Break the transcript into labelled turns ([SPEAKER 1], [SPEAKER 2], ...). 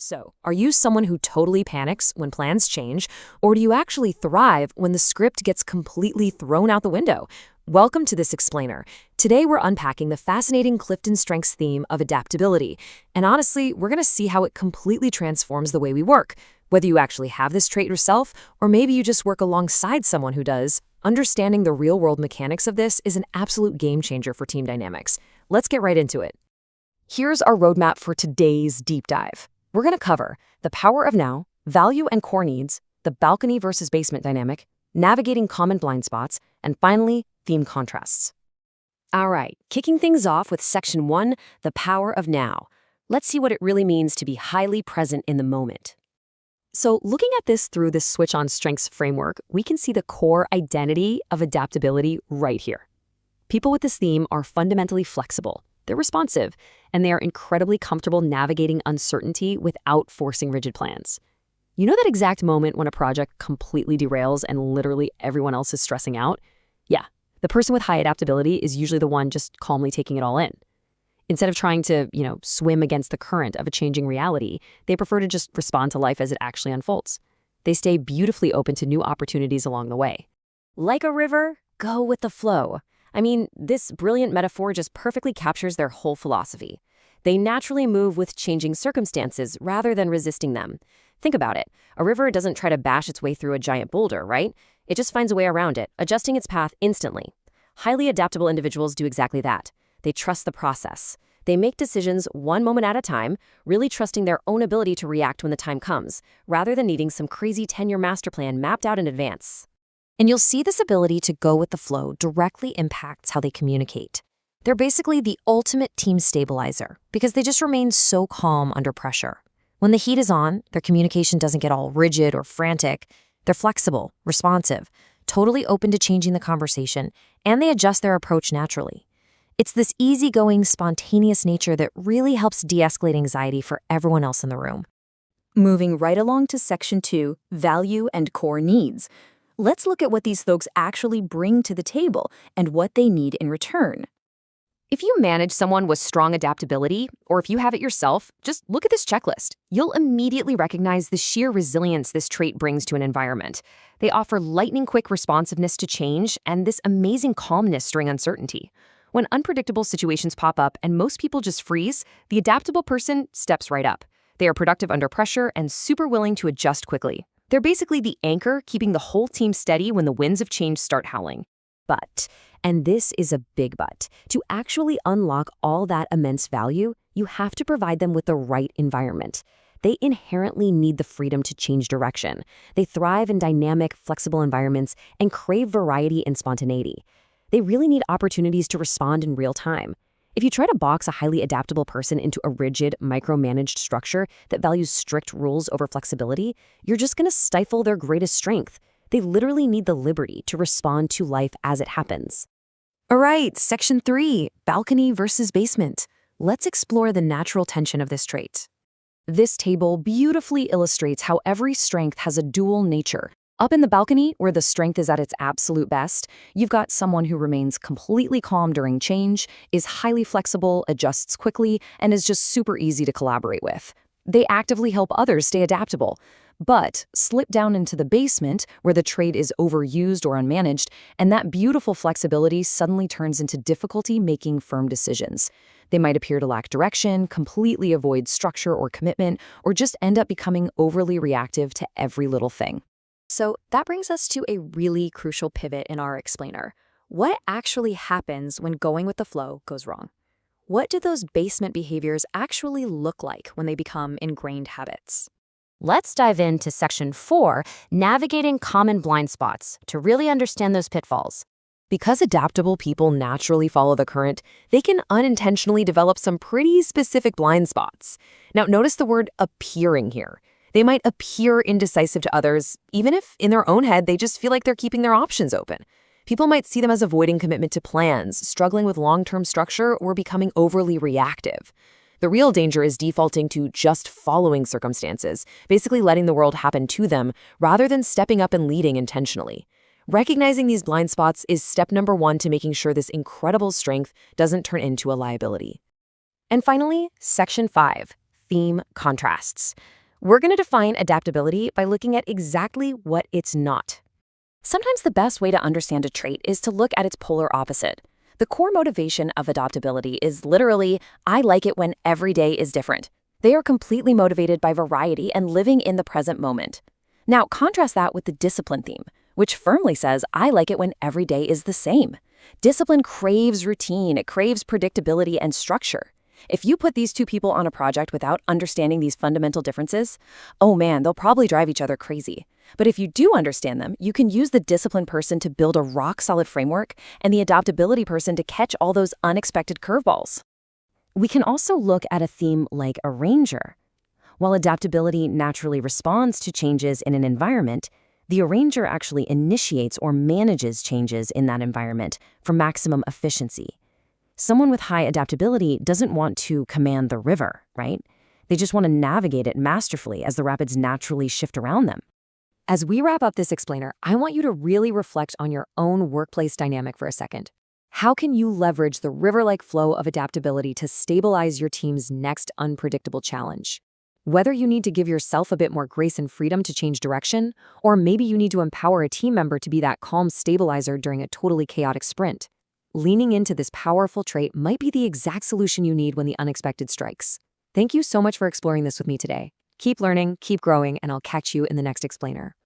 [SPEAKER 1] So, are you someone who totally panics when plans change, or do you actually thrive when the script gets completely thrown out the window? Welcome to this explainer. Today we're unpacking the fascinating Clifton Strengths theme of adaptability. And honestly, we're going to see how it completely transforms the way we work. Whether you actually have this trait yourself, or maybe you just work alongside someone who does, understanding the real-world mechanics of this is an absolute game changer for team dynamics. Let's get right into it. Here's our roadmap for today's deep dive. We're going to cover the power of now, value and core needs, the balcony versus basement dynamic, navigating common blind spots, and finally, theme contrasts. All right, kicking things off with Section 1, the power of now. Let's see what it really means to be highly present in the moment. So looking at this through the SwitchOn Strengths framework, we can see the core identity of adaptability right here. People with this theme are fundamentally flexible. They're responsive, and they are incredibly comfortable navigating uncertainty without forcing rigid plans. You know that exact moment when a project completely derails and literally everyone else is stressing out? Yeah, the person with high adaptability is usually the one just calmly taking it all in. Instead of trying to, swim against the current of a changing reality, they prefer to just respond to life as it actually unfolds. They stay beautifully open to new opportunities along the way. Like a river, go with the flow. I mean, this brilliant metaphor just perfectly captures their whole philosophy. They naturally move with changing circumstances rather than resisting them. Think about it. A river doesn't try to bash its way through a giant boulder, right? It just finds a way around it, adjusting its path instantly. Highly adaptable individuals do exactly that. They trust the process. They make decisions one moment at a time, really trusting their own ability to react when the time comes, rather than needing some crazy 10-year master plan mapped out in advance. And you'll see this ability to go with the flow directly impacts how they communicate. They're basically the ultimate team stabilizer because they just remain so calm under pressure. When the heat is on, their communication doesn't get all rigid or frantic. They're flexible, responsive, totally open to changing the conversation, and they adjust their approach naturally. It's this easygoing, spontaneous nature that really helps de-escalate anxiety for everyone else in the room. Moving right along to Section 2, value and core needs. Let's look at what these folks actually bring to the table and what they need in return. If you manage someone with strong adaptability, or if you have it yourself, just look at this checklist. You'll immediately recognize the sheer resilience this trait brings to an environment. They offer lightning-quick responsiveness to change and this amazing calmness during uncertainty. When unpredictable situations pop up and most people just freeze, the adaptable person steps right up. They are productive under pressure and super willing to adjust quickly. They're basically the anchor keeping the whole team steady when the winds of change start howling. But, and this is a big but, to actually unlock all that immense value, you have to provide them with the right environment. They inherently need the freedom to change direction. They thrive in dynamic, flexible environments and crave variety and spontaneity. They really need opportunities to respond in real time. If you try to box a highly adaptable person into a rigid, micromanaged structure that values strict rules over flexibility, you're just going to stifle their greatest strength. They literally need the liberty to respond to life as it happens. All right, Section 3, balcony versus basement. Let's explore the natural tension of this trait. This table beautifully illustrates how every strength has a dual nature. Up in the balcony, where the strength is at its absolute best, you've got someone who remains completely calm during change, is highly flexible, adjusts quickly, and is just super easy to collaborate with. They actively help others stay adaptable. But slip down into the basement, where the trait is overused or unmanaged, and that beautiful flexibility suddenly turns into difficulty making firm decisions. They might appear to lack direction, completely avoid structure or commitment, or just end up becoming overly reactive to every little thing. So that brings us to a really crucial pivot in our explainer. What actually happens when going with the flow goes wrong? What do those basement behaviors actually look like when they become ingrained habits? Let's dive into Section 4, navigating common blind spots, to really understand those pitfalls. Because adaptable people naturally follow the current, they can unintentionally develop some pretty specific blind spots. Now, notice the word appearing here. They might appear indecisive to others, even if in their own head they just feel like they're keeping their options open. People might see them as avoiding commitment to plans, struggling with long-term structure, or becoming overly reactive. The real danger is defaulting to just following circumstances, basically letting the world happen to them, rather than stepping up and leading intentionally. Recognizing these blind spots is step number 1 to making sure this incredible strength doesn't turn into a liability. And finally, Section 5, theme contrasts. We're going to define adaptability by looking at exactly what it's not. Sometimes the best way to understand a trait is to look at its polar opposite. The core motivation of adaptability is literally, I like it when every day is different. They are completely motivated by variety and living in the present moment. Now, contrast that with the discipline theme, which firmly says, I like it when every day is the same. Discipline craves routine, it craves predictability and structure. If you put these two people on a project without understanding these fundamental differences, oh man, they'll probably drive each other crazy. But if you do understand them, you can use the disciplined person to build a rock-solid framework and the adaptability person to catch all those unexpected curveballs. We can also look at a theme like a ranger. While adaptability naturally responds to changes in an environment, the arranger actually initiates or manages changes in that environment for maximum efficiency. Someone with high adaptability doesn't want to command the river, right? They just want to navigate it masterfully as the rapids naturally shift around them. As we wrap up this explainer, I want you to really reflect on your own workplace dynamic for a second. How can you leverage the river-like flow of adaptability to stabilize your team's next unpredictable challenge? Whether you need to give yourself a bit more grace and freedom to change direction, or maybe you need to empower a team member to be that calm stabilizer during a totally chaotic sprint, leaning into this powerful trait might be the exact solution you need when the unexpected strikes. Thank you so much for exploring this with me today. Keep learning, keep growing, and I'll catch you in the next explainer.